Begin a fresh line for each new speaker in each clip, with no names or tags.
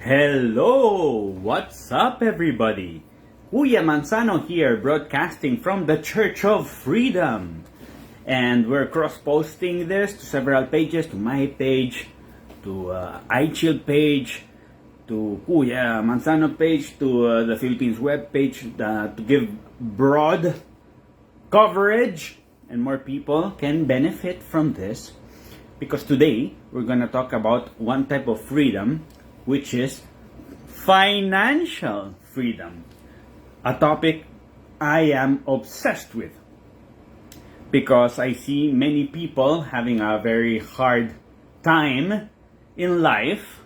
Hello! What's up, everybody? Kuya Manzano here, broadcasting from the Church of Freedom. And we're cross-posting this to several pages, to my page, to iChill page, to Kuya Manzano page, to the Philippines web page, to give broad coverage, and more people can benefit from this. Because today, we're going to talk about one type of freedom, which is financial freedom. A topic I am obsessed with. Because I see many people having a very hard time in life,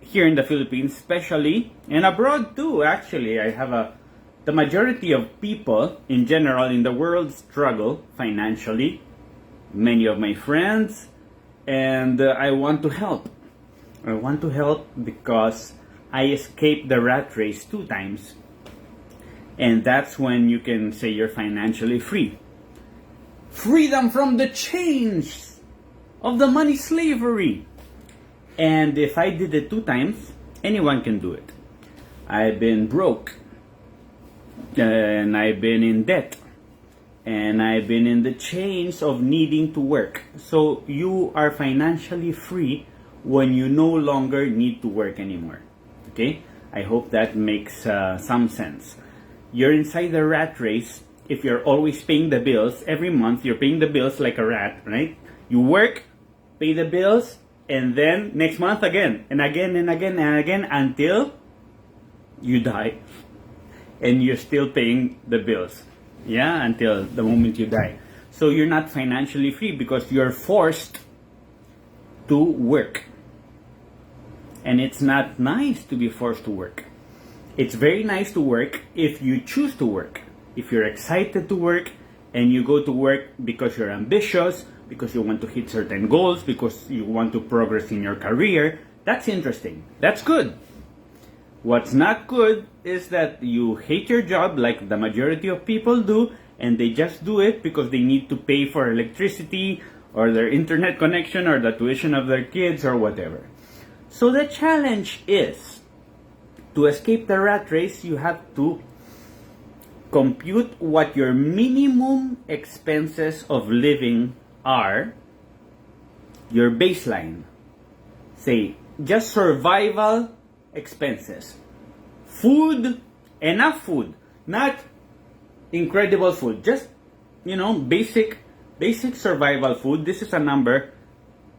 here in the Philippines especially, and abroad too actually. I have the majority of people in general in the world struggle financially. Many of my friends, and I want to help. I want to help because I escaped the rat race 2 times. And that's when you can say you're financially free. Freedom from the chains of the money slavery. And if I did it 2 times, anyone can do it. I've been broke. And I've been in debt. And I've been in the chains of needing to work. So you are financially free when you no longer need to work anymore. Okay? I hope that makes some sense. You're inside the rat race if you're always paying the bills. Every month you're paying the bills like a rat, right? You work, pay the bills, and then next month again, and again, and again, and again, until you die. And you're still paying the bills. Yeah, until the moment you die. So you're not financially free because you're forced to work. And it's not nice to be forced to work. It's very nice to work if you choose to work. If you're excited to work and you go to work because you're ambitious, because you want to hit certain goals, because you want to progress in your career, that's interesting. That's good. What's not good is that you hate your job like the majority of people do, and they just do it because they need to pay for electricity or their internet connection or the tuition of their kids or whatever. So the challenge is, to escape the rat race, you have to compute what your minimum expenses of living are, your baseline. Say, just survival expenses. Food, enough food, not incredible food, just, basic survival food. This is a number.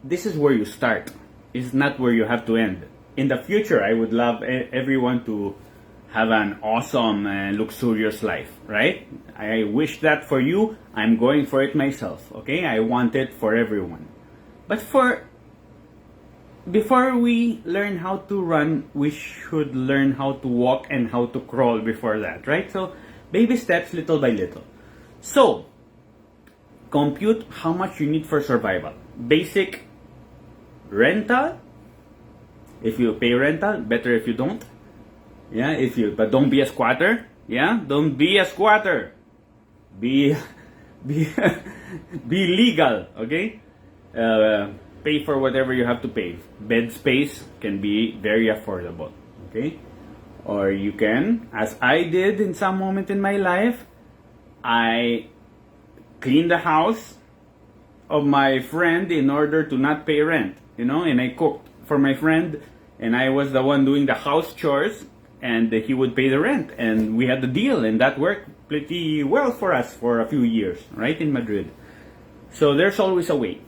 This is where you start. It's not where you have to end. In the future, I would love everyone to have an awesome and luxurious life, right? I wish that for you. I'm going for it myself, okay? I want it for everyone. But before we learn how to run, we should learn how to walk and how to crawl before that, right? So, baby steps, little by little. So, compute how much you need for survival. Basic rental. If you pay rental, better if you don't. Yeah, but don't be a squatter. Yeah, don't be a squatter. Be legal, okay? Pay for whatever you have to pay. Bed space can be very affordable, okay? Or you can, as I did in some moment in my life, I cleaned the house of my friend in order to not pay rent, and I cooked for my friend, and I was the one doing the house chores, and he would pay the rent, and we had the deal, and that worked pretty well for us for a few years, right, in Madrid. So there's always a way.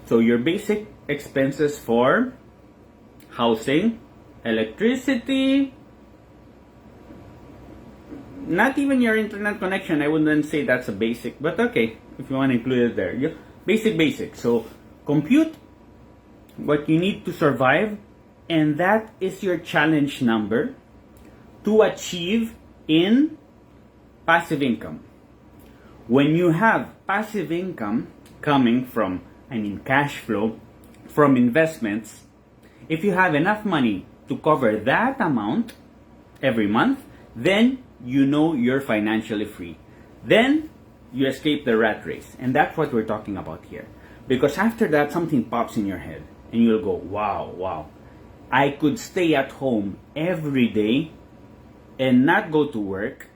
So your basic expenses for housing, electricity, not even your internet connection. I wouldn't say that's a basic, but okay, if you want to include it there. Basic. So compute what you need to survive, and that is your challenge number to achieve in passive income. When you have passive income coming from, cash flow from investments, if you have enough money to cover that amount every month, then you're financially free. Then you escape the rat race. And that's what we're talking about here. Because after that, something pops in your head. And you'll go, wow. I could stay at home every day and not go to work,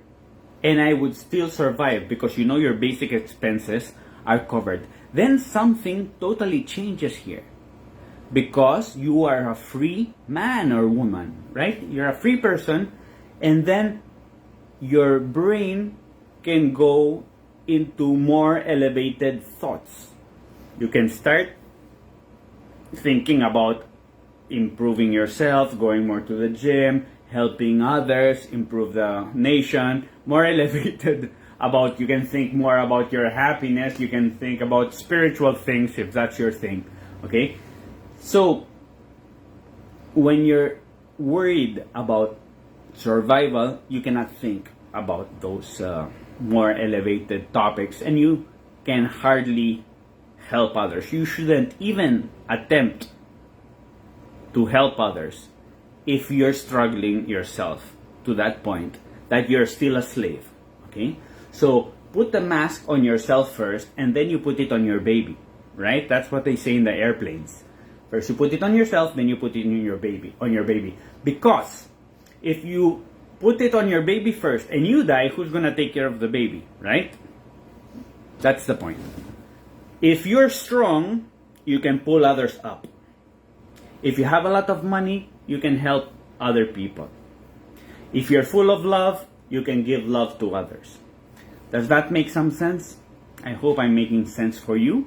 and I would still survive because your basic expenses are covered. Then something totally changes here, because you are a free man or woman, right? You're a free person, and then your brain can go into more elevated thoughts. You can start thinking about improving yourself, going more to the gym, helping others, improve the nation, more elevated you can think more about your happiness, you can think about spiritual things if that's your thing, okay? So, when you're worried about survival, you cannot think about those more elevated topics, and you can hardly help others. You shouldn't even attempt to help others if you're struggling yourself to that point that you're still a slave, okay? So, put the mask on yourself first, and then you put it on your baby, right? That's what they say in the airplanes. First you put it on yourself, then you put it on your baby. Because if you put it on your baby first and you die, who's gonna take care of the baby, right? That's the point. If you're strong, you can pull others up. If you have a lot of money, you can help other people. If you're full of love, you can give love to others. Does that make some sense? I hope I'm making sense for you.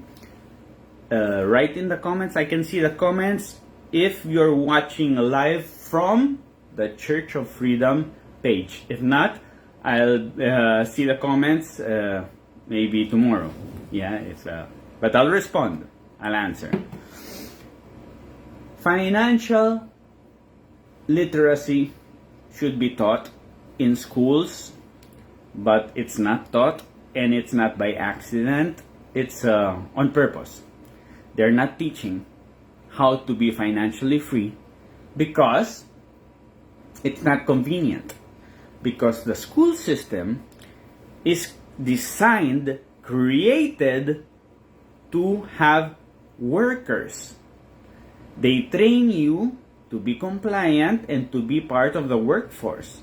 Write in the comments. I can see the comments if you're watching live from the Church of Freedom page. If not, I'll see the comments maybe tomorrow. Yeah, but I'll respond. I'll answer. Financial literacy should be taught in schools, but it's not taught, and it's not by accident. It's on purpose. They're not teaching how to be financially free because it's not convenient. Because the school system is designed, created to have workers. They train you to be compliant and to be part of the workforce.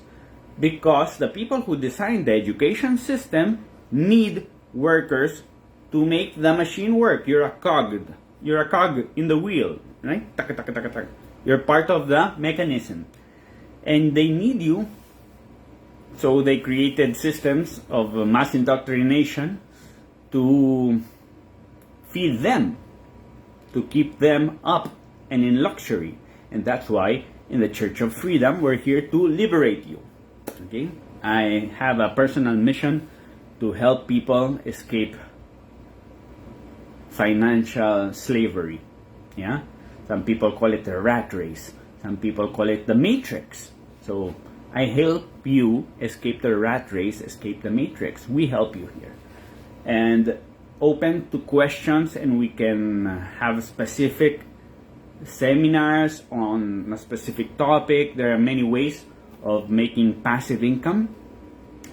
Because the people who designed the education system need workers to make the machine work. You're a cog. You're a cog in the wheel, right? Taka, taka, taka, taka. You're part of the mechanism. And they need you. So they created systems of mass indoctrination to feed them, to keep them up and in luxury. And that's why in the Church of Freedom, we're here to liberate you. Okay? I have a personal mission to help people escape financial slavery. Yeah? Some people call it the rat race. Some people call it the matrix. So I help you escape the rat race, escape the matrix. We help you here. And open to questions, and we can have specific seminars on a specific topic. There are many ways of making passive income,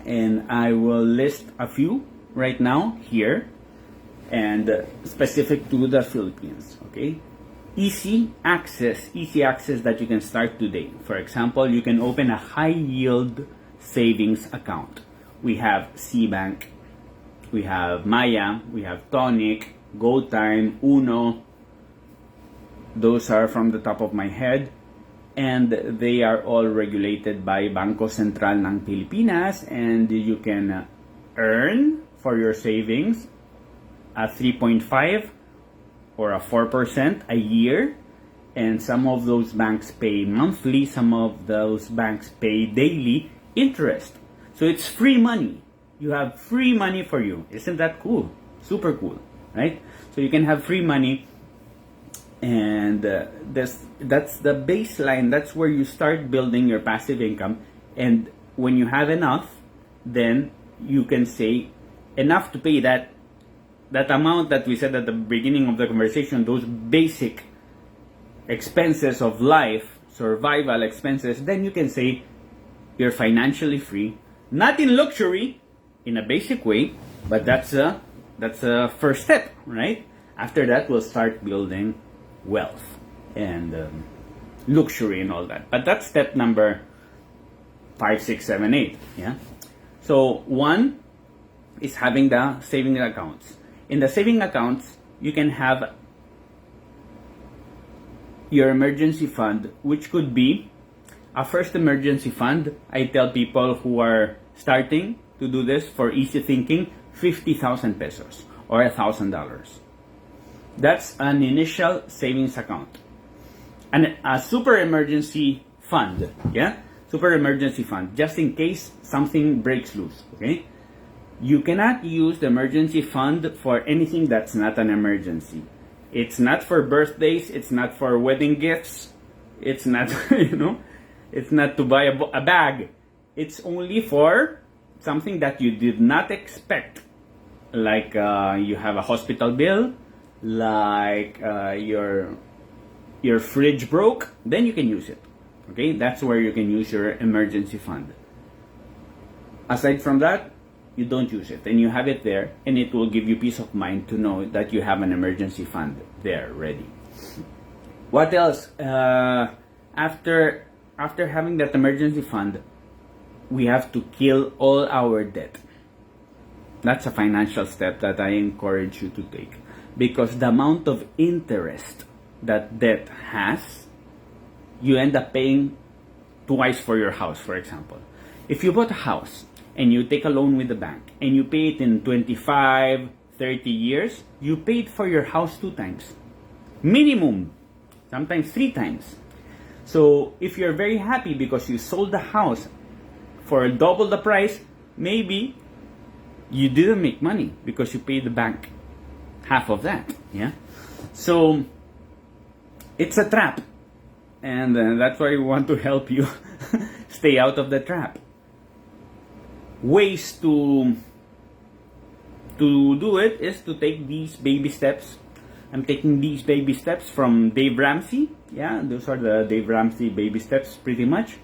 and I will list a few right now here, and specific to the Philippines. Okay, easy access that you can start today. For example, you can open a high yield savings account. We have CBank, we have Maya, we have Tonic, GoTime, Uno. Those are from the top of my head, and they are all regulated by Bangko Sentral ng Pilipinas, and you can earn for your savings a 3.5 or a 4% a year, and some of those banks pay monthly, some of those banks pay daily interest. So it's free money. You have free money for you. Isn't that cool? Super cool, right? So you can have free money, and that's the baseline. That's where you start building your passive income. And when you have enough, then you can say enough to pay that amount that we said at the beginning of the conversation, those basic expenses of life, survival expenses. Then you can say you're financially free, not in luxury, in a basic way, but that's a first step, right? After that, we'll start building wealth. And luxury and all that. But that's step number 5, 6, 7, 8. Yeah. So one is having the saving accounts. In the saving accounts, you can have your emergency fund, which could be a first emergency fund. I tell people who are starting to do this for easy thinking, 50,000 pesos or $1,000. That's an initial savings account. And a super emergency fund, yeah? Super emergency fund, just in case something breaks loose, okay? You cannot use the emergency fund for anything that's not an emergency. It's not for birthdays, it's not for wedding gifts, it's not, it's not to buy a bag. It's only for something that you did not expect. Like you have a hospital bill, like your fridge broke, then you can use it. Okay, that's where you can use your emergency fund. Aside from that, you don't use it, and you have it there, and it will give you peace of mind to know that you have an emergency fund there ready. What else? After having that emergency fund, we have to kill all our debt. That's a financial step that I encourage you to take, because the amount of interest that debt has, you end up paying twice for your house, for example. If you bought a house and you take a loan with the bank and you pay it in 25, 30 years, you paid for your house 2 times. Minimum, sometimes 3 times. So if you're very happy because you sold the house for double the price, maybe you didn't make money because you paid the bank half of that. Yeah. So it's a trap, and that's why we want to help you stay out of the trap. Ways to do it is to take these baby steps. I'm taking these baby steps from Dave Ramsey. Yeah, those are the Dave Ramsey baby steps pretty much.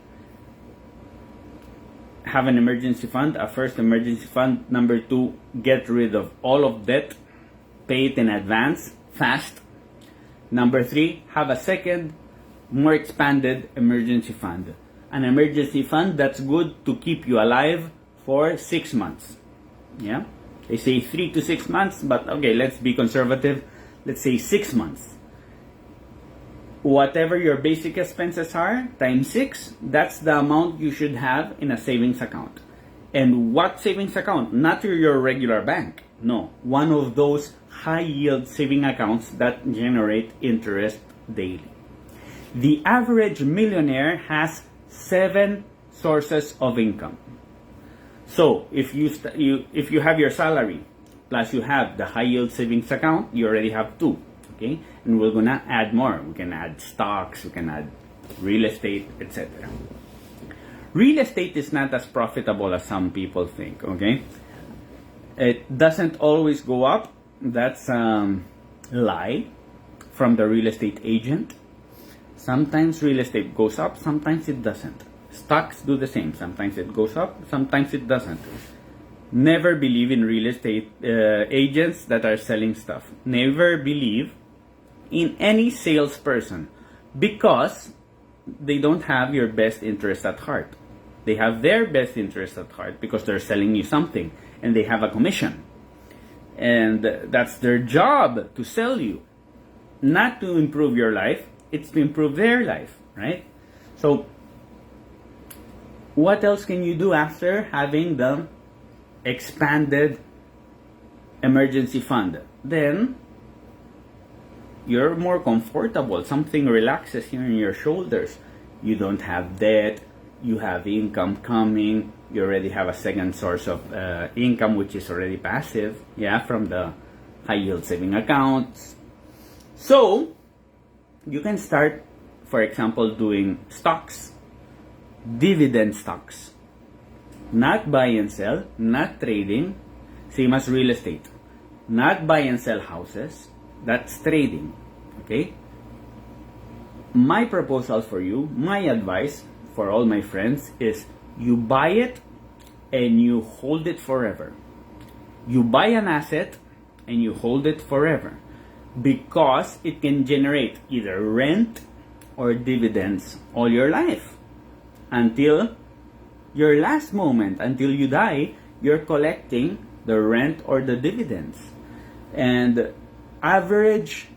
Have an emergency fund, a first emergency fund. Number 2, get rid of all of debt. Pay it in advance, fast. Number 3, have a second, more expanded emergency fund. An emergency fund that's good to keep you alive for 6 months. Yeah? They say 3 to 6 months, but okay, let's be conservative. Let's say 6 months. Whatever your basic expenses are, times 6, that's the amount you should have in a savings account. And what savings account? Not your regular bank. No, one of those high-yield saving accounts that generate interest daily. The average millionaire has 7 sources of income. So if you have your salary plus you have the high-yield savings account, you already have 2. Okay, and we're gonna add more. We can add stocks, we can add real estate, etc. Real estate is not as profitable as some people think. Okay, it doesn't always go up. That's lie from the real estate agent. Sometimes real estate goes up, sometimes it doesn't. Stocks do the same. Sometimes it goes up, sometimes it doesn't. Never believe in real estate agents that are selling stuff. Never believe in any salesperson, because they don't have your best interest at heart. They have their best interest at heart because they're selling you something and they have a commission. And that's their job, to sell you. Not to improve your life, it's to improve their life, right? So, what else can you do after having the expanded emergency fund? Then you're more comfortable. Something relaxes here in your shoulders. You don't have debt. You have income coming. You already have a second source of income, which is already passive, yeah, from the high yield saving accounts. So you can start, for example, doing stocks, dividend stocks. Not buy and sell, not trading, same as real estate. Not buy and sell houses, that's trading. Okay? My proposal for you, my advice for all my friends is you buy it and you hold it forever. You buy an asset and you hold it forever, because it can generate either rent or dividends all your life. Until your last moment, until you die, you're collecting the rent or the dividends. And average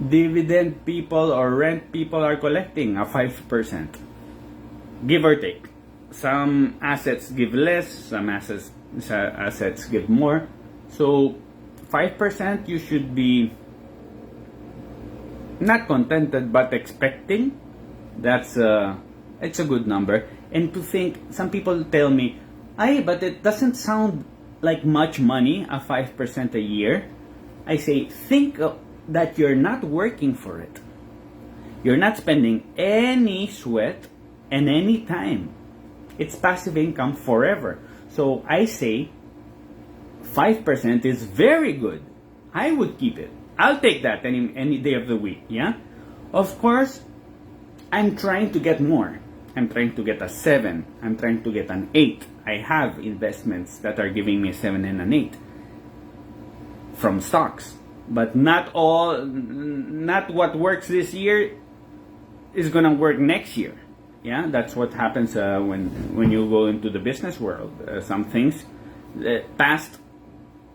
dividend people or rent people are collecting a 5%, give or take. Some assets give less, some assets give more. So 5% you should be not contented but expecting. It's a good number. And to think, some people tell me, but it doesn't sound like much money, a 5% a year. I say, think that you're not working for it. You're not spending any sweat and any time. It's passive income forever. So I say 5% is very good. I would keep it. I'll take that any day of the week, yeah? Of course, I'm trying to get more. I'm trying to get a 7. I'm trying to get an 8. I have investments that are giving me a 7 and an 8 from stocks. But not what works this year is going to work next year. Yeah, that's what happens when you go into the business world. Some things, past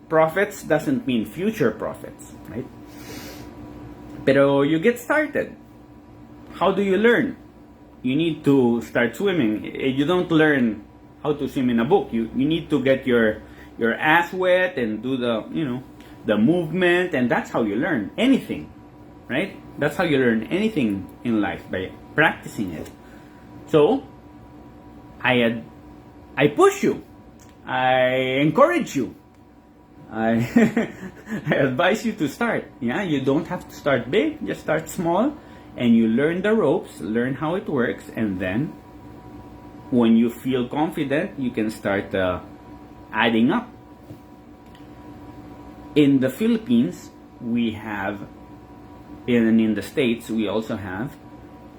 profits doesn't mean future profits, right? Pero you get started. How do you learn? You need to start swimming. You don't learn how to swim in a book. You need to get your ass wet and do the movement, and that's how you learn anything, right? That's how you learn anything in life, by practicing it. So I push you, I encourage you, I advise you to start. Yeah, you don't have to start big, just start small, and you learn the ropes, learn how it works, and then when you feel confident, you can start adding up. In the Philippines, we have, and in the States, we also have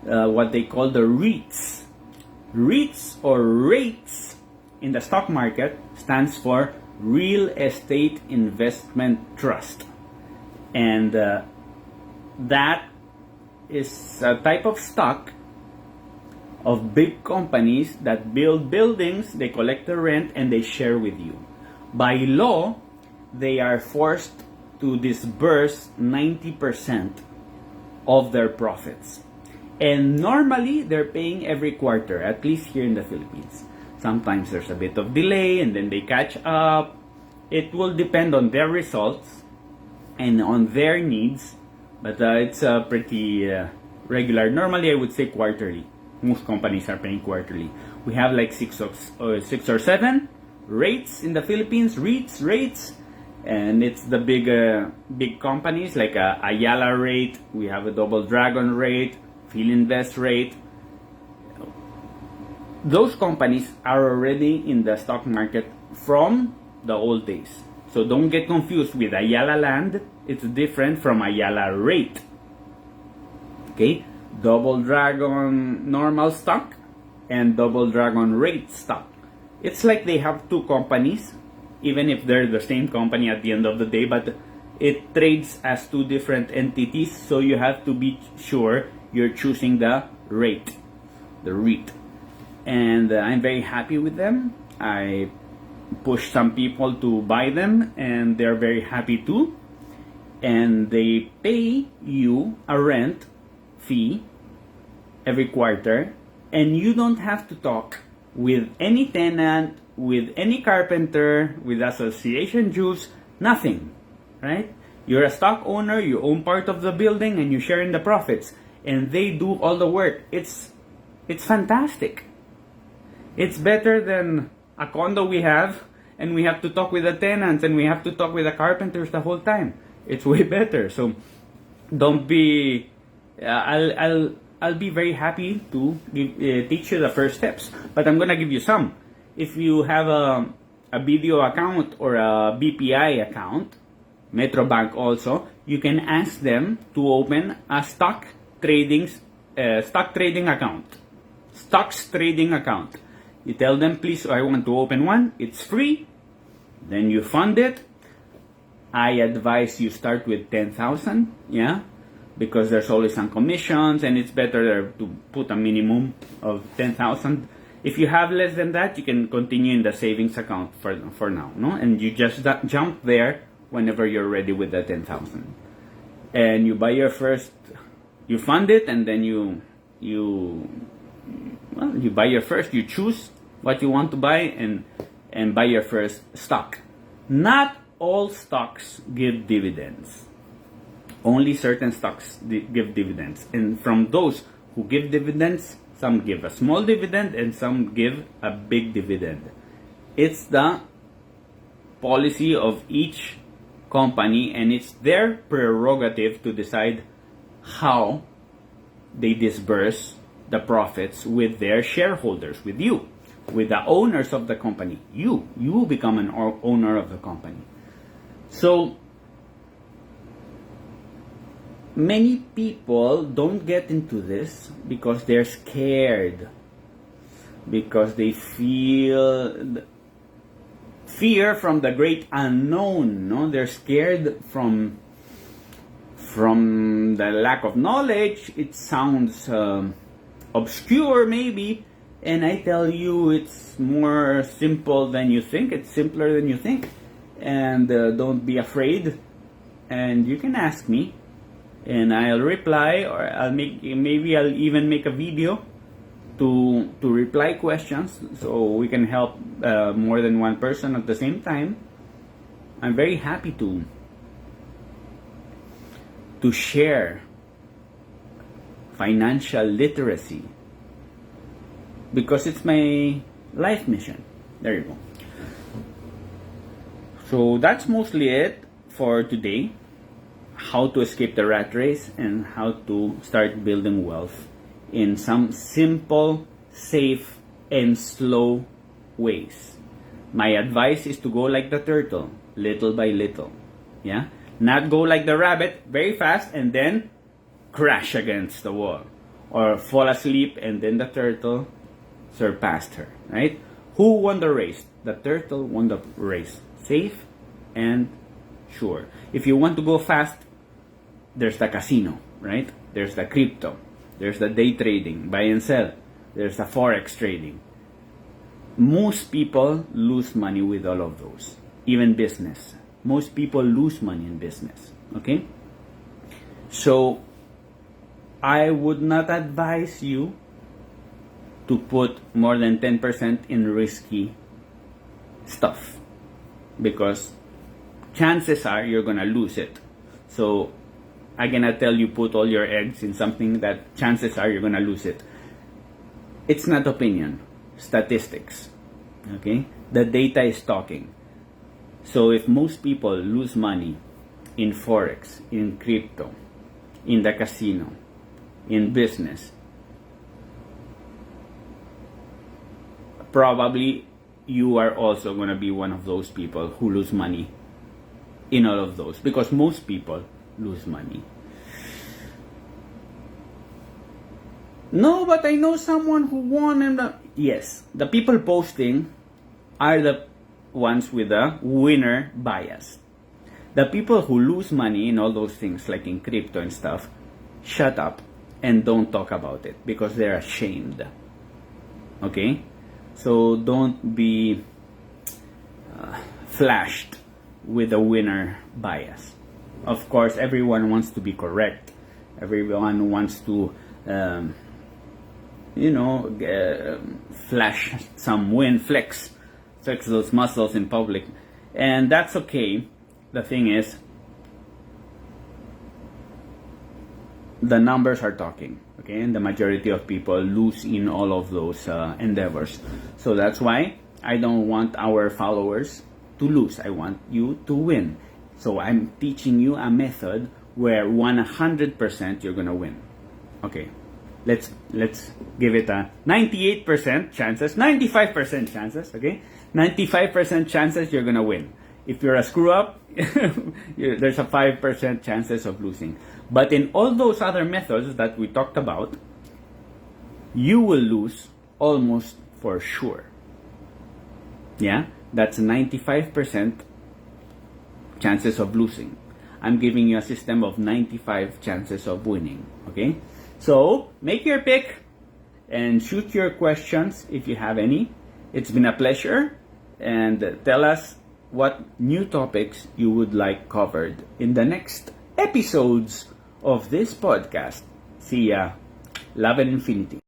what they call the REITs. REITs or rates in the stock market stands for Real Estate Investment Trust. And that is a type of stock of big companies that build buildings, they collect the rent, and they share with you. By law, they are forced to disburse 90% of their profits. And normally, they're paying every quarter, at least here in the Philippines. Sometimes there's a bit of delay and then they catch up. It will depend on their results and on their needs, but it's pretty regular. Normally, I would say quarterly. Most companies are paying quarterly. We have like 6 or 7 rates in the Philippines, rates. And it's the big companies like Ayala rate, we have a Double Dragon rate, Philinvest rate. Those companies are already in the stock market from the old days. So don't get confused with Ayala Land. It's different from Ayala rate. Okay? Double Dragon normal stock and Double Dragon rate stock. It's like they have 2 companies, even if they're the same company at the end of the day, but it trades as 2 different entities, so you have to be sure you're choosing the REIT. And I'm very happy with them. I push some people to buy them, and they're very happy too. And they pay you a rent fee every quarter, and you don't have to talk with any tenant, with any carpenter, with association dues, nothing, right? You're a stock owner, you own part of the building, and you share in the profits, and they do all the work. It's fantastic. It's better than a condo we have, and we have to talk with the tenants, and we have to talk with the carpenters the whole time. It's way better. So don't be. I'll be very happy to teach you the first steps, but I'm gonna give you some. If you have a BDO account or a BPI account, Metrobank also, you can ask them to open a stock trading account. Stocks trading account. You tell them, please, I want to open one. It's free. Then you fund it. I advise you start with 10,000. Yeah. because there's always some commissions, and it's better to put a minimum of 10,000. If you have less than that, you can continue in the savings account for now, no? And you just jump there whenever you're ready with the 10,000. And you buy your first, you fund it, and then you buy your first, you choose what you want to buy, and buy your first stock. Not all stocks give dividends. Only certain stocks give dividends. And from those who give dividends, some give a small dividend and some give a big dividend. It's the policy of each company, and it's their prerogative to decide how they disburse the profits with their shareholders, with you, with the owners of the company. You become an owner of the company. So many people don't get into this because they're scared, because they feel fear from the great unknown. No, they're scared from the lack of knowledge. It sounds obscure maybe, and I tell you, it's more simple than you think. It's simpler than you think. And don't be afraid, and you can ask me and I'll reply, or maybe I'll even make a video to reply questions, so we can help more than one person at the same time. I'm very happy to share financial literacy because it's my life mission. There you go. So that's mostly it for today. How to escape the rat race and how to start building wealth in some simple, safe, and slow ways. My advice is to go like the turtle, little by little. Yeah? Not go like the rabbit, very fast, and then crash against the wall. Or fall asleep and then the turtle surpassed her. Right? Who won the race? The turtle won the race. Safe and sure. If you want to go fast, there's the casino, right? There's the crypto. There's the day trading, buy and sell. There's the forex trading. Most people lose money with all of those. Even business. Most people lose money in business. Okay? So, I would not advise you to put more than 10% in risky stuff, because chances are you're gonna lose it. So I cannot tell you put all your eggs in something that chances are you're gonna lose it. It's not opinion, statistics. Okay? The data is talking. So if most people lose money in forex, in crypto, in the casino, in business, probably you are also going to be one of those people who lose money in all of those, because most people lose money. No, but I know someone who won, and yes, the people posting are the ones with a winner bias. The people who lose money in all those things, like in crypto and stuff, shut up and don't talk about it because they're ashamed. Okay? So don't be flashed with a winner bias. Of course, everyone wants to be correct. Everyone wants to, flash some win, flex those muscles in public. And that's okay. The thing is, the numbers are talking. Okay, and the majority of people lose in all of those endeavors. So that's why I don't want our followers to lose. I want you to win. So I'm teaching you a method where 100% you're gonna win. Okay, let's give it a 98% chances, 95% chances. Okay, 95% chances you're gonna win. If you're a screw up, there's a 5% chances of losing. But in all those other methods that we talked about, you will lose almost for sure. Yeah? That's 95% chances of losing. I'm giving you a system of 95 chances of winning. Okay? So, make your pick and shoot your questions if you have any. It's been a pleasure. And tell us what new topics you would like covered in the next episodes of this podcast. See ya. Love and infinity.